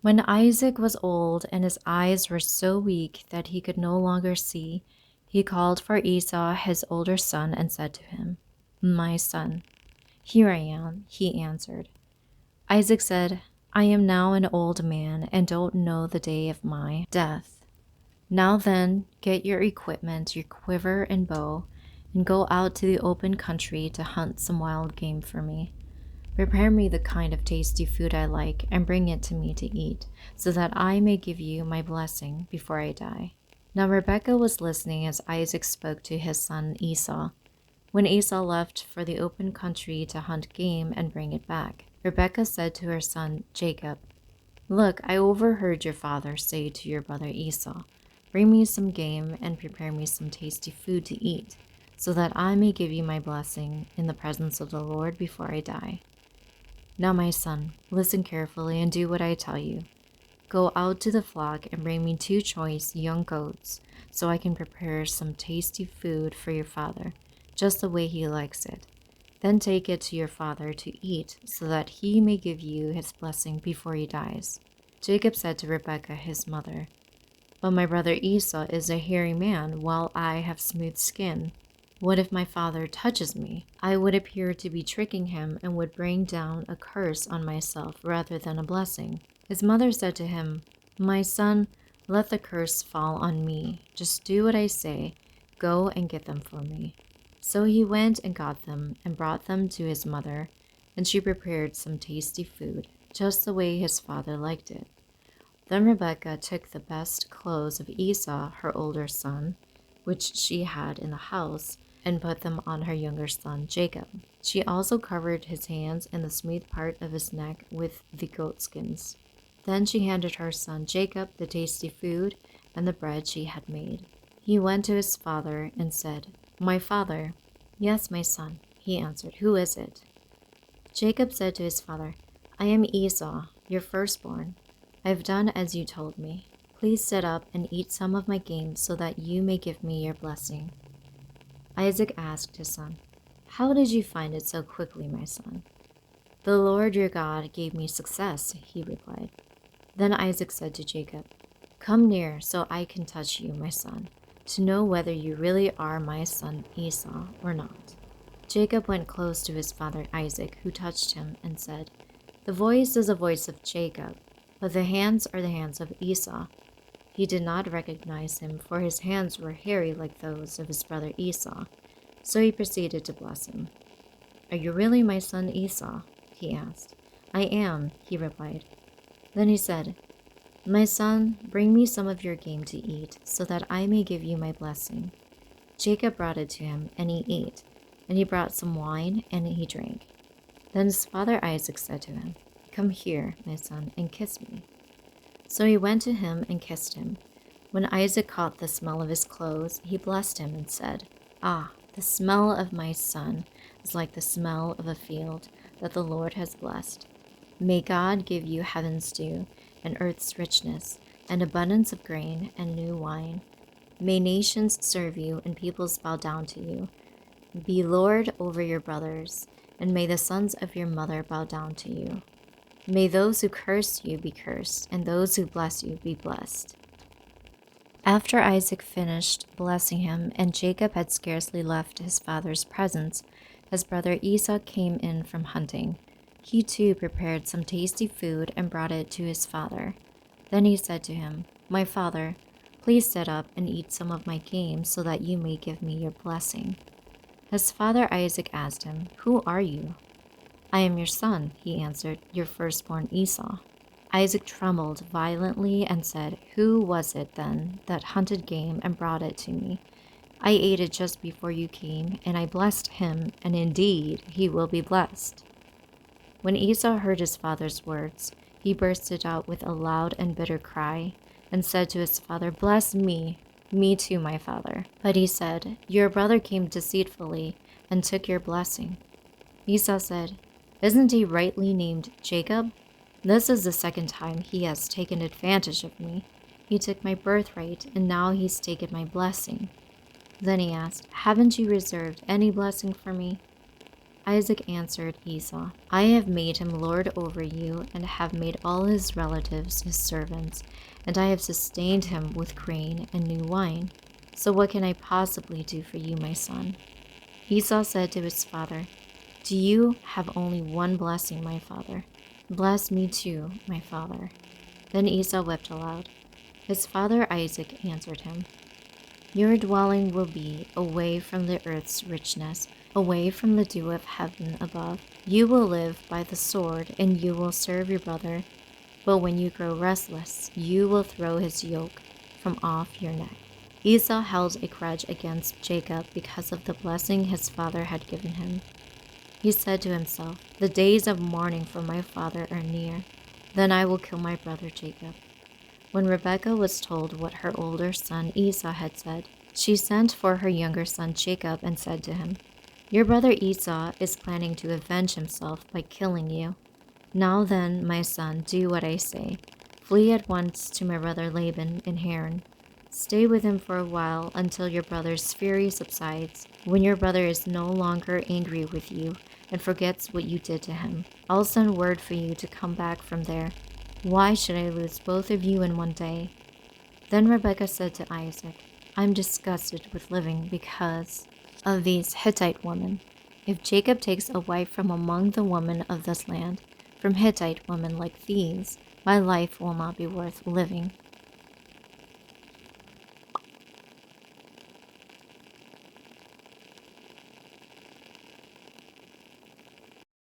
When Isaac was old and his eyes were so weak that he could no longer see, he called for Esau, his older son, and said to him, "My son." "Here I am," he answered. Isaac said, "I am now an old man and don't know the day of my death. Now then, get your equipment, your quiver and bow, and go out to the open country to hunt some wild game for me. Prepare me the kind of tasty food I like and bring it to me to eat, so that I may give you my blessing before I die." Now Rebekah was listening as Isaac spoke to his son Esau. When Esau left for the open country to hunt game and bring it back, Rebekah said to her son Jacob, "Look, I overheard your father say to your brother Esau, 'Bring me some game and prepare me some tasty food to eat, so that I may give you my blessing in the presence of the Lord before I die.' Now, my son, listen carefully and do what I tell you. Go out to the flock and bring me 2 choice young goats, so I can prepare some tasty food for your father, just the way he likes it. Then take it to your father to eat, so that he may give you his blessing before he dies." Jacob said to Rebekah his mother, "But my brother Esau is a hairy man, while I have smooth skin. What if my father touches me? I would appear to be tricking him and would bring down a curse on myself rather than a blessing." His mother said to him, "My son, let the curse fall on me. Just do what I say. Go and get them for me." So he went and got them and brought them to his mother, and she prepared some tasty food, just the way his father liked it. Then Rebekah took the best clothes of Esau, her older son, which she had in the house, and put them on her younger son Jacob. She also covered his hands and the smooth part of his neck with the goatskins. Then she handed her son Jacob the tasty food and the bread she had made. He went to his father and said, "My father." "Yes, my son," he answered. "Who is it?" Jacob said to his father, "I am Esau, your firstborn. I have done as you told me. Please sit up and eat some of my game so that you may give me your blessing." Isaac asked his son, "How did you find it so quickly, my son?" "The Lord your God gave me success," he replied. Then Isaac said to Jacob, "Come near so I can touch you, my son, to know whether you really are my son Esau or not." Jacob went close to his father Isaac, who touched him and said, "The voice is the voice of Jacob, but the hands are the hands of Esau." He did not recognize him, for his hands were hairy like those of his brother Esau, so he proceeded to bless him. "Are you really my son Esau?" he asked. "I am," he replied. Then he said, "My son, bring me some of your game to eat, so that I may give you my blessing." Jacob brought it to him, and he ate, and he brought some wine, and he drank. Then his father Isaac said to him, "Come here, my son, and kiss me." So he went to him and kissed him. When Isaac caught the smell of his clothes, he blessed him and said, "Ah, the smell of my son is like the smell of a field that the Lord has blessed. May God give you heaven's dew and earth's richness, and abundance of grain and new wine. May nations serve you and peoples bow down to you. Be Lord over your brothers, and may the sons of your mother bow down to you. May those who curse you be cursed, and those who bless you be blessed." After Isaac finished blessing him, and Jacob had scarcely left his father's presence, his brother Esau came in from hunting. He too prepared some tasty food and brought it to his father. Then he said to him, "My father, please sit up and eat some of my game so that you may give me your blessing." His father Isaac asked him, "Who are you?" "I am your son," he answered, "your firstborn Esau." Isaac trembled violently and said, "Who was it then that hunted game and brought it to me? I ate it just before you came, and I blessed him, and indeed he will be blessed." When Esau heard his father's words, he bursted out with a loud and bitter cry, and said to his father, "Bless me, me too, my father." But he said, "Your brother came deceitfully and took your blessing." Esau said, "Isn't he rightly named Jacob? This is the second time he has taken advantage of me. He took my birthright, and now he's taken my blessing." Then he asked, "Haven't you reserved any blessing for me?" Isaac answered Esau, I have made him lord over you, and have made all his relatives his servants, and I have sustained him with grain and new wine. So what can I possibly do for you, my son? Esau said to his father, Do you have only one blessing, my father? Bless me too, my father. Then Esau wept aloud. His father Isaac answered him, Your dwelling will be away from the earth's richness, away from the dew of heaven above. You will live by the sword, and you will serve your brother. But when you grow restless, you will throw his yoke from off your neck. Esau held a grudge against Jacob because of the blessing his father had given him. He said to himself, The days of mourning for my father are near. Then I will kill my brother Jacob. When Rebekah was told what her older son Esau had said, she sent for her younger son Jacob and said to him, Your brother Esau is planning to avenge himself by killing you. Now then, my son, do what I say. Flee at once to my brother Laban in Haran. Stay with him for a while until your brother's fury subsides. When your brother is no longer angry with you and forgets what you did to him, I'll send word for you to come back from there. Why should I lose both of you in one day? Then Rebekah said to Isaac, I'm disgusted with living because of these Hittite women. If Jacob takes a wife from among the women of this land, from Hittite women like these, my life will not be worth living.